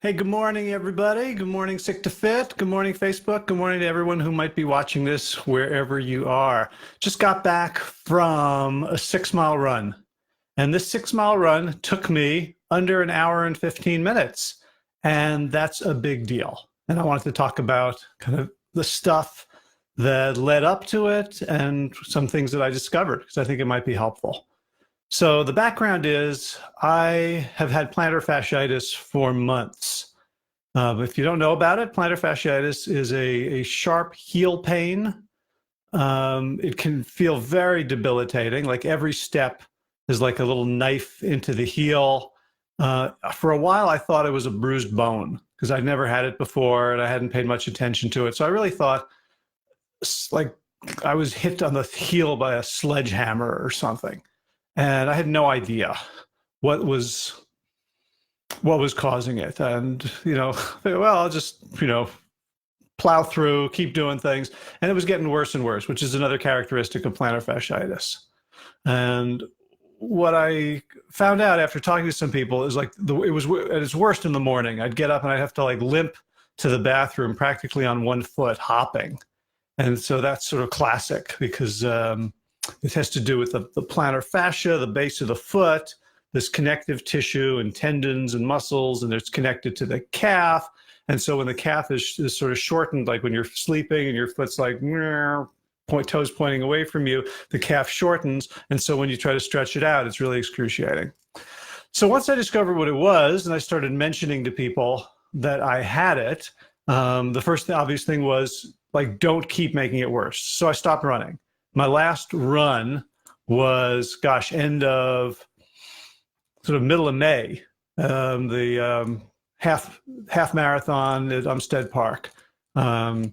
Hey, good morning, everybody. Good morning, Sick to Fit. Good morning, Facebook. Good morning to everyone who might be watching this wherever you are. Just got back from a 6 mile run. And this 6 mile run took me under an hour and 15 minutes. And that's a big deal. And I wanted to talk about kind of the stuff that led up to it and some things that I discovered because I think it might be helpful. So the background is I have had plantar fasciitis for months. If you don't know about it, plantar fasciitis is a sharp heel pain. It can feel very debilitating, like every step is like a little knife into the heel. For a while, I thought it was a bruised bone because I'd never had it before and I hadn't paid much attention to it. So I really thought like I was hit on the heel by a sledgehammer or something. And I had no idea what was causing it. And, well, I'll just, plow through, keep doing things. And it was getting worse and worse, which is another characteristic of plantar fasciitis. And what I found out after talking to some people is like it was at its worst in the morning. I'd get up and I'd have to like limp to the bathroom practically on one foot, hopping. And so that's sort of classic because it has to do with the plantar fascia, the base of the foot, this connective tissue and tendons and muscles, and it's connected to the calf. And so when the calf is sort of shortened, like when you're sleeping and your foot's like toes pointing away from you, the calf shortens. And so when you try to stretch it out, it's really excruciating. So once I discovered what it was and I started mentioning to people that I had it, the first obvious thing was like, don't keep making it worse. So I stopped running. My last run was, end of sort of middle of May, the half marathon at Umstead Park. I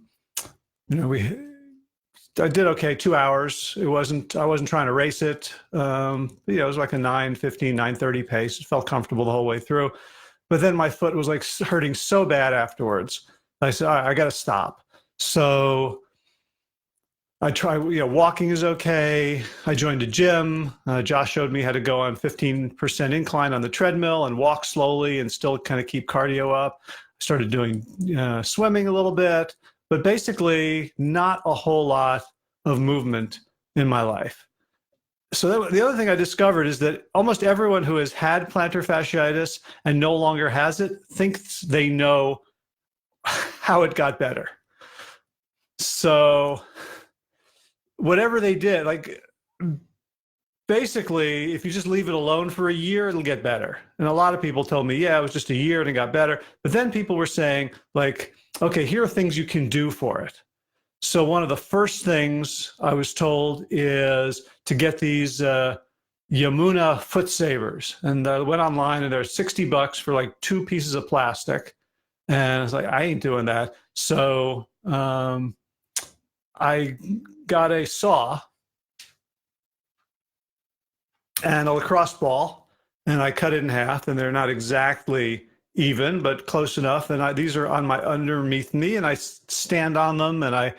did okay, 2 hours. I wasn't trying to race it. It was like a 9:15, 9:30 pace. It felt comfortable the whole way through. But then my foot was like hurting so bad afterwards. I said, all right, I got to stop. So I try, walking is okay. I joined a gym. Josh showed me how to go on 15% incline on the treadmill and walk slowly and still kind of keep cardio up. I started doing swimming a little bit, but basically not a whole lot of movement in my life. So the other thing I discovered is that almost everyone who has had plantar fasciitis and no longer has it thinks they know how it got better. So whatever they did, like basically, if you just leave it alone for a year, it'll get better. And a lot of people told me, yeah, it was just a year and it got better. But then people were saying like, okay, here are things you can do for it. So one of the first things I was told is to get these Yamuna foot savers. And I went online and they're $60 for like 2 pieces of plastic. And I was like, I ain't doing that. So I got a saw and a lacrosse ball, and I cut it in half, and they're not exactly even, but close enough. And these are on my underneath me, and I stand on them, and I,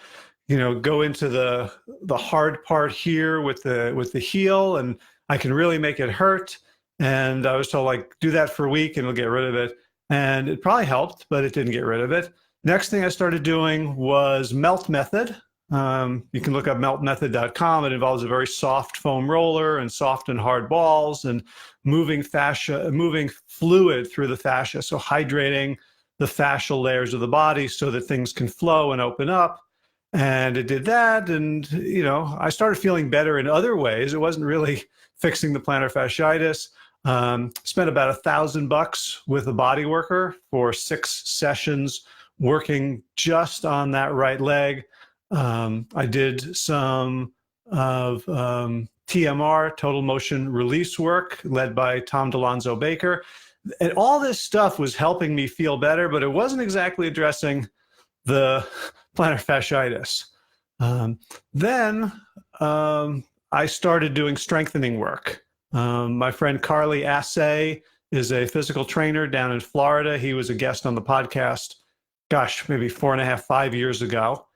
go into the hard part here with the heel, and I can really make it hurt. And I was told like, do that for a week, and it'll get rid of it. And it probably helped, but it didn't get rid of it. Next thing I started doing was melt method. You can look up meltmethod.com. It involves a very soft foam roller and soft and hard balls and moving fluid through the fascia. So hydrating the fascial layers of the body so that things can flow and open up. And it did that. And, I started feeling better in other ways. It wasn't really fixing the plantar fasciitis. Spent about $1,000 with a body worker for 6 sessions working just on that right leg. I did some of TMR, total motion release work, led by Tom DeLonzo Baker. And all this stuff was helping me feel better, but it wasn't exactly addressing the plantar fasciitis. Then I started doing strengthening work. My friend Carly Assay is a physical trainer down in Florida. He was a guest on the podcast, maybe 4.5, 5 years ago.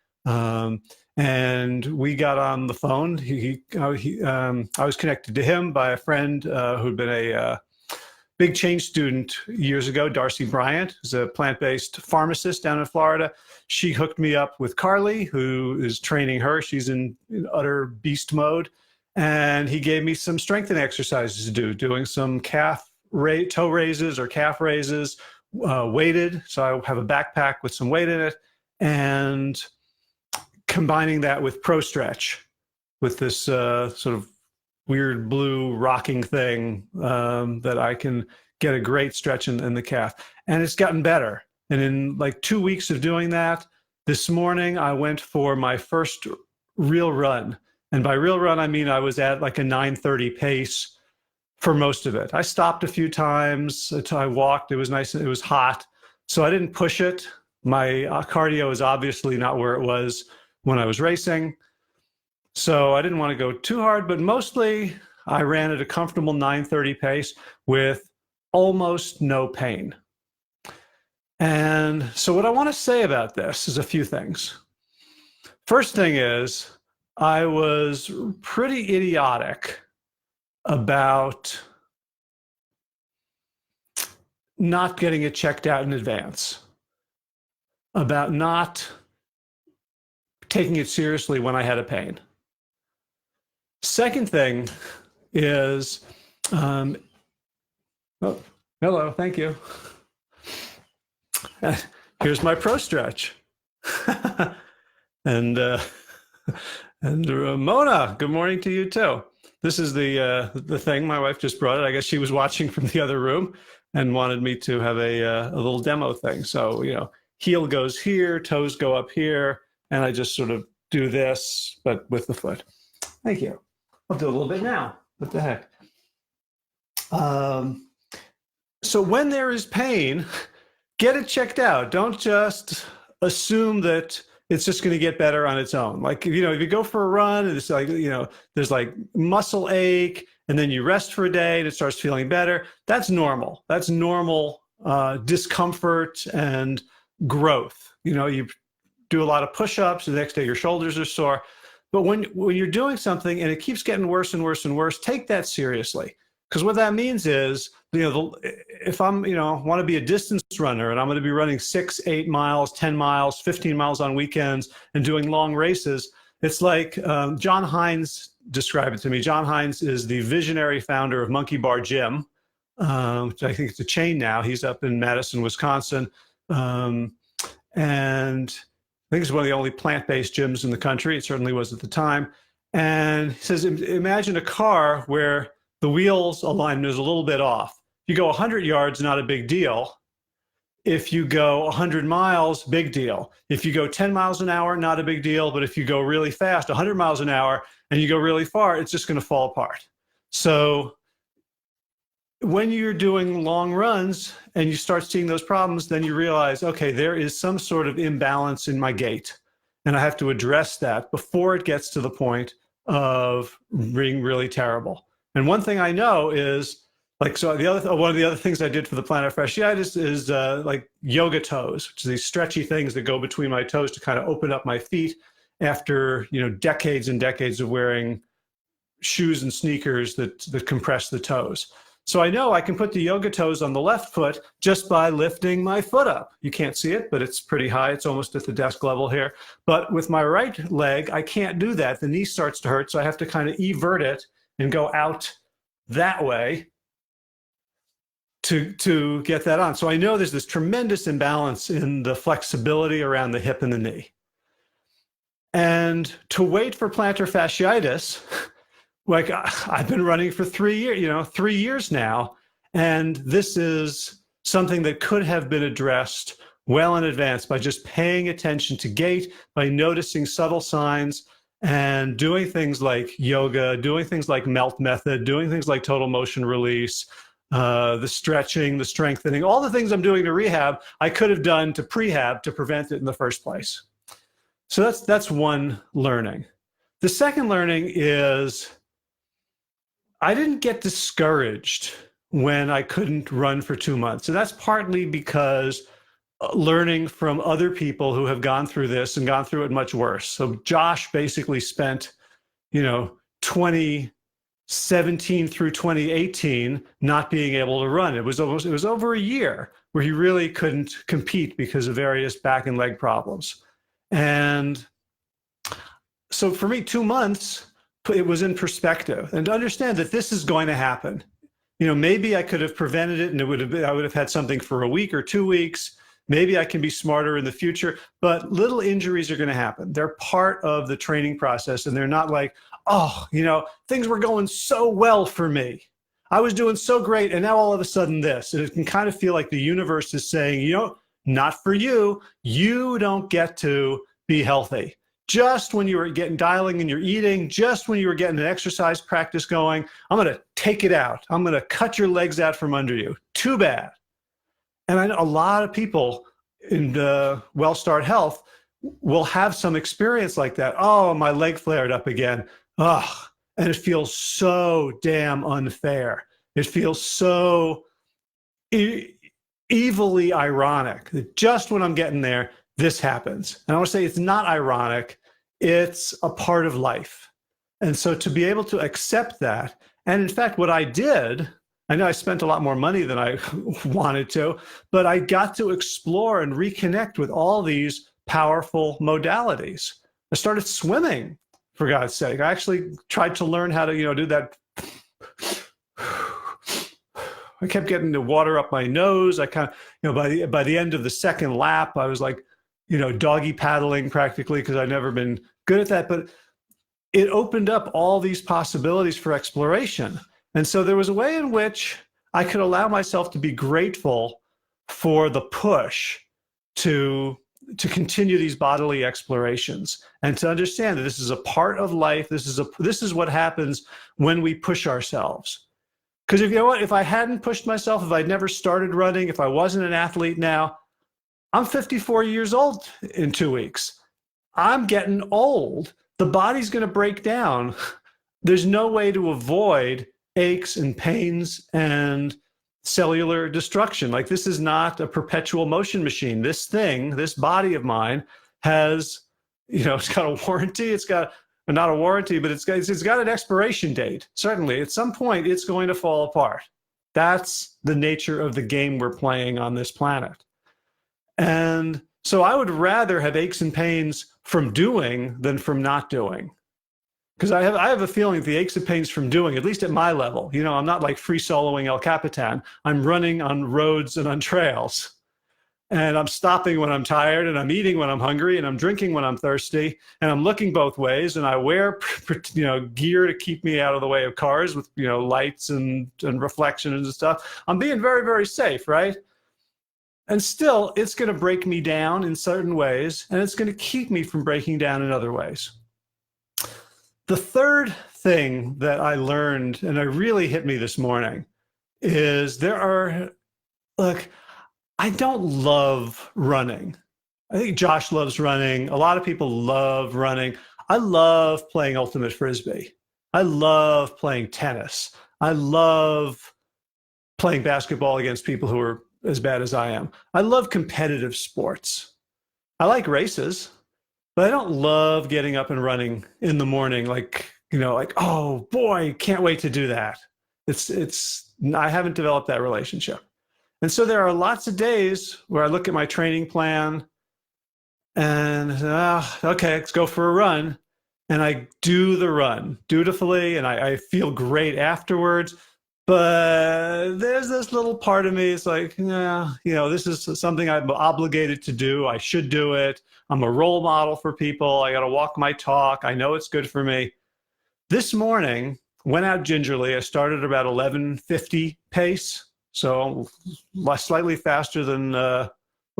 And we got on the phone. I was connected to him by a friend who'd been a big change student years ago, Darcy Bryant, who's a plant-based pharmacist down in Florida. She hooked me up with Carly, who is training her. She's in utter beast mode. And he gave me some strengthening exercises to do, doing some toe raises or calf raises, weighted. So I have a backpack with some weight in it, and combining that with Pro Stretch, with this sort of weird blue rocking thing that I can get a great stretch in the calf. And it's gotten better. And in like 2 weeks of doing that, this morning I went for my first real run. And by real run, I mean I was at like a 9:30 pace for most of it. I stopped a few times. I walked. It was nice. It was hot. So I didn't push it. My cardio is obviously not where it was when I was racing. So I didn't want to go too hard, but mostly I ran at a comfortable 9:30 pace with almost no pain. And so what I want to say about this is a few things. First thing is, I was pretty idiotic about not getting it checked out in advance, about not taking it seriously when I had a pain. Second thing is, oh, hello, thank you. Here's my Pro Stretch. and Mona, good morning to you too. This is the thing my wife just brought it. I guess she was watching from the other room and wanted me to have a little demo thing. So, heel goes here, toes go up here, and I just sort of do this, but with the foot. Thank you. I'll do a little bit now. What the heck? So when there is pain, get it checked out. Don't just assume that it's just going to get better on its own. Like, if you go for a run and it's like, there's like muscle ache, and then you rest for a day and it starts feeling better. That's normal. That's normal discomfort and growth. You do a lot of push-ups, the next day your shoulders are sore. But when you're doing something and it keeps getting worse and worse and worse, take that seriously. Because what that means is, if I'm, want to be a distance runner and I'm going to be running 6, 8 miles, 10 miles, 15 miles on weekends and doing long races, it's like John Hines described it to me. John Hines is the visionary founder of Monkey Bar Gym, which I think it's a chain now. He's up in Madison, Wisconsin. And I think it's one of the only plant-based gyms in the country. It certainly was at the time. And he says, imagine a car where the wheels alignment is a little bit off. You go 100 yards, not a big deal. If you go 100 miles, big deal. If you go 10 miles an hour, not a big deal. But if you go really fast, 100 miles an hour, and you go really far, it's just going to fall apart. So when you're doing long runs and you start seeing those problems, then you realize, okay, there is some sort of imbalance in my gait, and I have to address that before it gets to the point of being really terrible. And one thing I know is, one of the other things I did for the plantar fasciitis is like yoga toes, which are these stretchy things that go between my toes to kind of open up my feet after decades and decades of wearing shoes and sneakers that compress the toes. So I know I can put the yoga toes on the left foot just by lifting my foot up. You can't see it, but it's pretty high. It's almost at the desk level here. But with my right leg, I can't do that. The knee starts to hurt, so I have to kind of evert it and go out that way to get that on. So I know there's this tremendous imbalance in the flexibility around the hip and the knee. And to wait for plantar fasciitis, like I've been running for 3 years, 3 years now, and this is something that could have been addressed well in advance by just paying attention to gait, by noticing subtle signs, and doing things like yoga, doing things like melt method, doing things like total motion release, the stretching, the strengthening, all the things I'm doing to rehab, I could have done to prehab to prevent it in the first place. So that's one learning. The second learning is I didn't get discouraged when I couldn't run for 2 months. And that's partly because learning from other people who have gone through this and gone through it much worse. So Josh basically spent, 20 17 through 2018 not being able to run. It was over a year where he really couldn't compete because of various back and leg problems. And so for me, 2 months, it was in perspective, and to understand that this is going to happen. Maybe I could have prevented it, and I would have had something for a week or 2 weeks. Maybe I can be smarter in the future, but little injuries are going to happen. They're part of the training process, and they're not like, oh, things were going so well for me. I was doing so great, and now all of a sudden this. And it can kind of feel like the universe is saying, not for you. You don't get to be healthy. Just when you were dialing in your eating, just when you were getting an exercise practice going, I'm going to take it out. I'm going to cut your legs out from under you. Too bad. And I know a lot of people in WellStart Health will have some experience like that. Oh, my leg flared up again. Oh, and it feels so damn unfair. It feels so evilly ironic that just when I'm getting there, this happens. And I want to say it's not ironic. It's a part of life. And so to be able to accept that, and in fact, what I did, I know I spent a lot more money than I wanted to, but I got to explore and reconnect with all these powerful modalities. I started swimming, for God's sake. I actually tried to learn how to, do that. I kept getting the water up my nose. I kind of, by the end of the second lap, I was like, doggy paddling practically, because I've never been good at that. But it opened up all these possibilities for exploration. And so there was a way in which I could allow myself to be grateful for the push to continue these bodily explorations, and to understand that this is a part of life. This is what happens when we push ourselves. Because if I hadn't pushed myself, if I'd never started running, if I wasn't an athlete now, I'm 54 years old in 2 weeks. I'm getting old. The body's going to break down. There's no way to avoid aches and pains and cellular destruction. Like, this is not a perpetual motion machine. This body of mine has, it's got a warranty. It's got not a warranty, but it's got an expiration date. Certainly, at some point, it's going to fall apart. That's the nature of the game we're playing on this planet. And so I would rather have aches and pains from doing than from not doing. Because I have a feeling the aches and pains from doing, at least at my level, I'm not like free soloing El Capitan. I'm running on roads and on trails. And I'm stopping when I'm tired, and I'm eating when I'm hungry, and I'm drinking when I'm thirsty, and I'm looking both ways, and I wear gear to keep me out of the way of cars with lights and reflection and stuff. I'm being very, very safe, right? And still, it's going to break me down in certain ways, and it's going to keep me from breaking down in other ways. The third thing that I learned, and it really hit me this morning, is I don't love running. I think Josh loves running. A lot of people love running. I love playing ultimate frisbee. I love playing tennis. I love playing basketball against people who are as bad as I am. I love competitive sports. I like races, but I don't love getting up and running in the morning like, oh boy, can't wait to do that. I haven't developed that relationship. And so there are lots of days where I look at my training plan and, okay, let's go for a run. And I do the run dutifully, and I feel great afterwards. But there's this little part of me, it's like, this is something I'm obligated to do. I should do it. I'm a role model for people. I got to walk my talk. I know it's good for me. This morning, went out gingerly. I started about 11:50 pace, so slightly faster than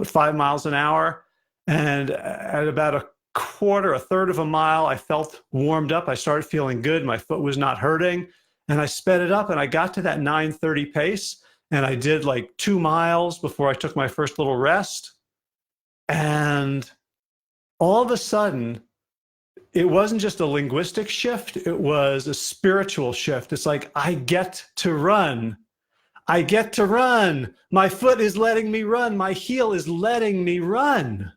5 miles an hour. And at about a third of a mile, I felt warmed up. I started feeling good. My foot was not hurting. And I sped it up, and I got to that 9:30 pace, and I did like 2 miles before I took my first little rest. And all of a sudden, it wasn't just a linguistic shift, it was a spiritual shift. It's like, I get to run. I get to run. My foot is letting me run. My heel is letting me run.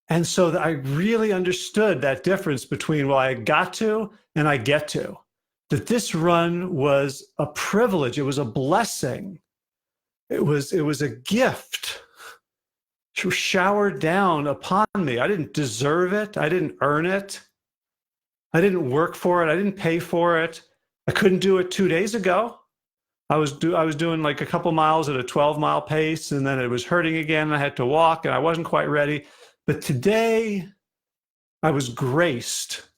And so I really understood that difference between, well, I got to and I get to. that this run was a privilege. It was a blessing. It was a gift showered down upon me. I didn't deserve it. I didn't earn it. I didn't work for it. I didn't pay for it. I couldn't do it 2 days ago. I was doing like a couple miles at a 12-mile pace, and then it was hurting again. I had to walk, and I wasn't quite ready. But today, I was graced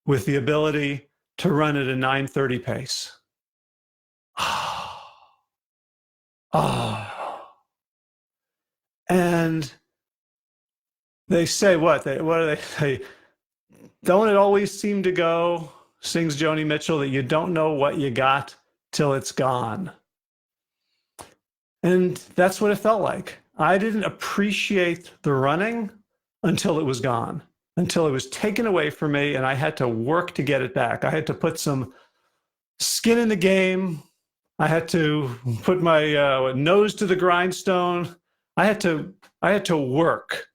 with the ability to run at a 9:30 pace. Oh. And they say what do they say? Don't it always seem to go, sings Joni Mitchell, that you don't know what you got till it's gone. And that's what it felt like. I didn't appreciate the running until it was gone, until it was taken away from me, and I had to work to get it back. I had to put some skin in the game. I had to put my nose to the grindstone. I had to work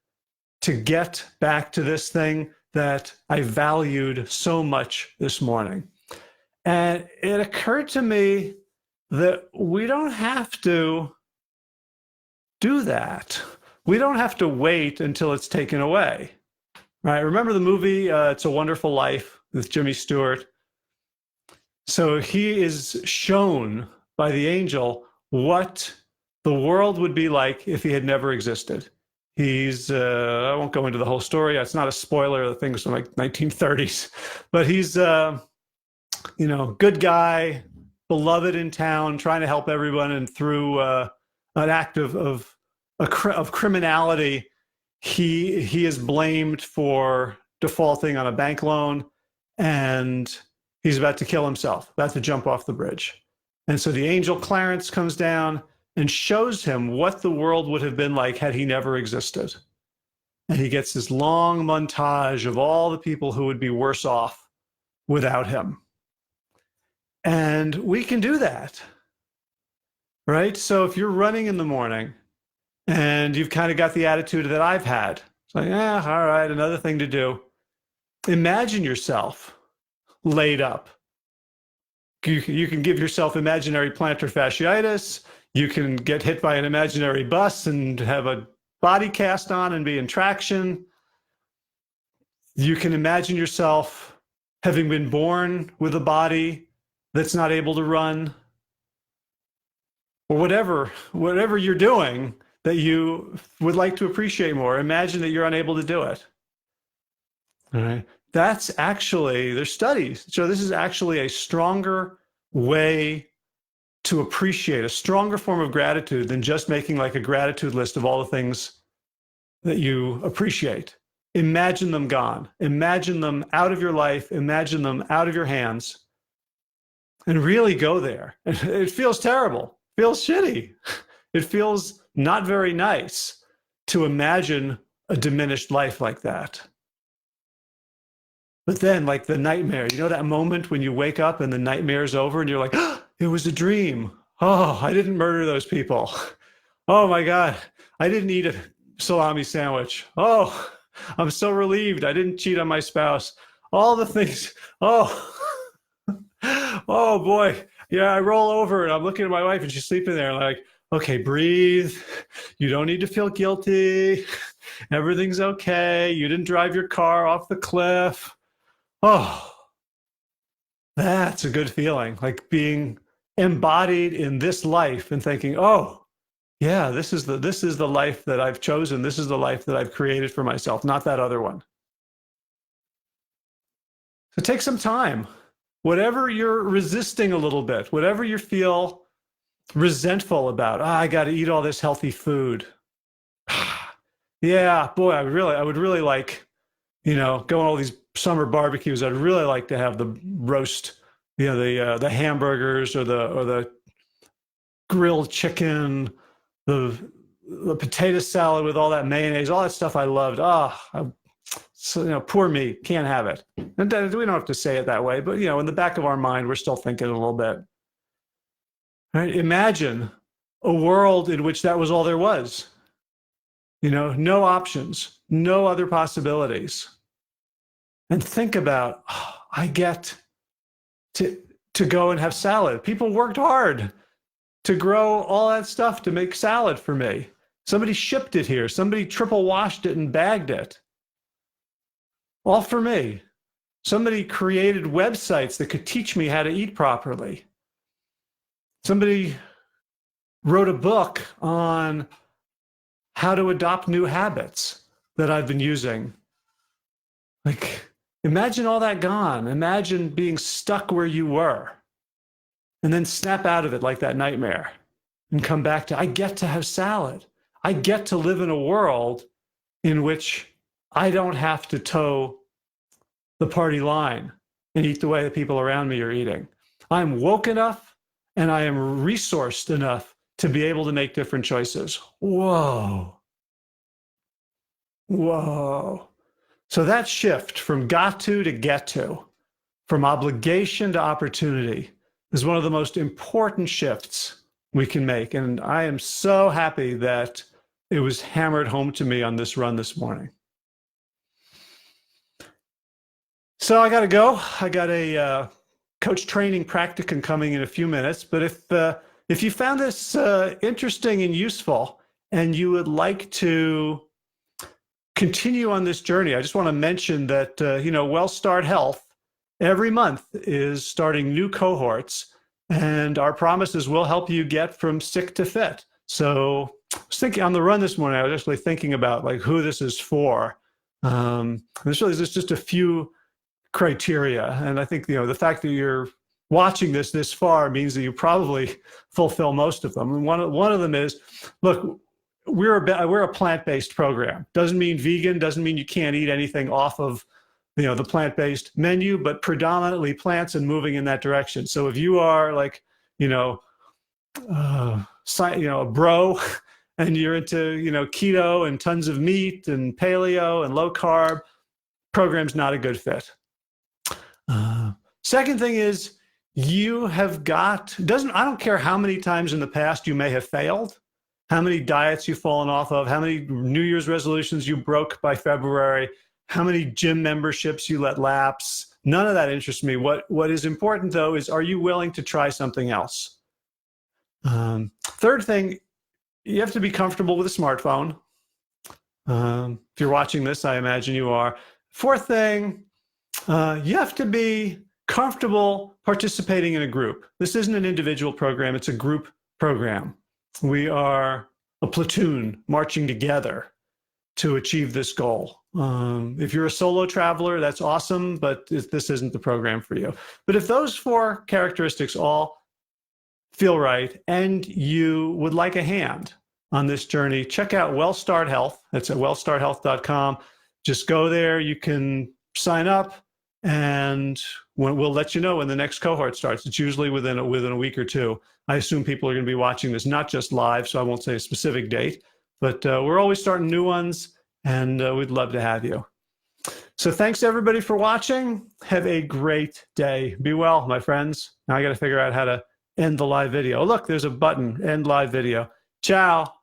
to get back to this thing that I valued so much this morning. And it occurred to me that we don't have to do that. We don't have to wait until it's taken away. Right? Remember the movie It's a Wonderful Life with Jimmy Stewart? So he is shown by the angel what the world would be like if he had never existed. He's, I won't go into the whole story. It's not a spoiler. The thing's from like 1930s, but he's, good guy, beloved in town, trying to help everyone. And through an act of criminality, he is blamed for defaulting on a bank loan, and he's about to kill himself, about to jump off the bridge. And so the angel Clarence comes down and shows him what the world would have been like had he never existed. And he gets this long montage of all the people who would be worse off without him. And we can do that, right? So if you're running in the morning and you've kind of got the attitude that I've had, it's like, all right, another thing to do. Imagine yourself laid up. You can give yourself imaginary plantar fasciitis. You can get hit by an imaginary bus and have a body cast on and be in traction. You can imagine yourself having been born with a body that's not able to run, or whatever you're doing that you would like to appreciate more. Imagine that you're unable to do it. All right. That's actually, there's studies. So this is actually a stronger way to appreciate, a stronger form of gratitude than just making like a gratitude list of all the things that you appreciate. Imagine them gone. Imagine them out of your life. Imagine them out of your hands. And really go there. It feels terrible. It feels shitty. It feels not very nice to imagine a diminished life like that. But then, like the nightmare, that moment when you wake up and the nightmare's over and you're like, oh, it was a dream. Oh, I didn't murder those people. Oh my God, I didn't eat a salami sandwich. Oh, I'm so relieved I didn't cheat on my spouse. All the things. Oh, oh boy. Yeah, I roll over and I'm looking at my wife and she's sleeping there like, okay, breathe. You don't need to feel guilty. Everything's okay. You didn't drive your car off the cliff. Oh, that's a good feeling, like being embodied in this life and thinking, oh, yeah, this is the life that I've chosen. This is the life that I've created for myself, not that other one. So take some time. Whatever you're resisting a little bit, whatever you feel resentful about, I got to eat all this healthy food. Yeah, boy, I would really like, going all these summer barbecues. I'd really like to have the roast, the hamburgers or the grilled chicken, the potato salad with all that mayonnaise, all that stuff I loved. So, poor me, can't have it. And we don't have to say it that way, but in the back of our mind, we're still thinking a little bit. Right? Imagine a world in which that was all there was. No options, no other possibilities. And think about, I get to to go and have salad. People worked hard to grow all that stuff to make salad for me. Somebody shipped it here. Somebody triple washed it and bagged it. All for me. Somebody created websites that could teach me how to eat properly. Somebody wrote a book on how to adopt new habits that I've been using. Like, imagine all that gone. Imagine being stuck where you were and then snap out of it like that nightmare and come back to, I get to have salad. I get to live in a world in which I don't have to toe the party line and eat the way the people around me are eating. I'm woke enough and I am resourced enough to be able to make different choices. Whoa. Whoa. So that shift from got to get to, from obligation to opportunity, is one of the most important shifts we can make. And I am so happy that it was hammered home to me on this run this morning. So I got to go. I got a coach training practicum coming in a few minutes. But if you found this interesting and useful, and you would like to continue on this journey, I just want to mention that WellStart Health every month is starting new cohorts, and our promise is we'll help you get from sick to fit. So I was thinking on the run this morning, I was actually thinking about like who this is for. There's just a few criteria, and I think the fact that you're watching this far means that you probably fulfill most of them. And one of them is, look, we're a plant-based program. Doesn't mean vegan, doesn't mean you can't eat anything off of the plant-based menu, but predominantly plants and moving in that direction. So if you are like a bro and you're into keto and tons of meat and paleo and low carb, program's not a good fit. Second thing is, I don't care how many times in the past you may have failed, how many diets you've fallen off of, how many New Year's resolutions you broke by February, how many gym memberships you let lapse. None of that interests me. What is important, though, is, are you willing to try something else? Third thing, you have to be comfortable with a smartphone. If you're watching this, I imagine you are. Fourth thing, you have to be comfortable participating in a group. This isn't an individual program, it's a group program. We are a platoon marching together to achieve this goal. If you're a solo traveler, that's awesome, but this isn't the program for you. But if those four characteristics all feel right and you would like a hand on this journey, check out WellStart Health. That's at wellstarthealth.com. Just go there, you can sign up, and we'll let you know when the next cohort starts. It's usually within a week or two. I assume people are going to be watching this, not just live, so I won't say a specific date, but we're always starting new ones, and we'd love to have you. So thanks everybody for watching. Have a great day. Be well, my friends. Now I got to figure out how to end the live video. Oh, look, there's a button, end live video. Ciao.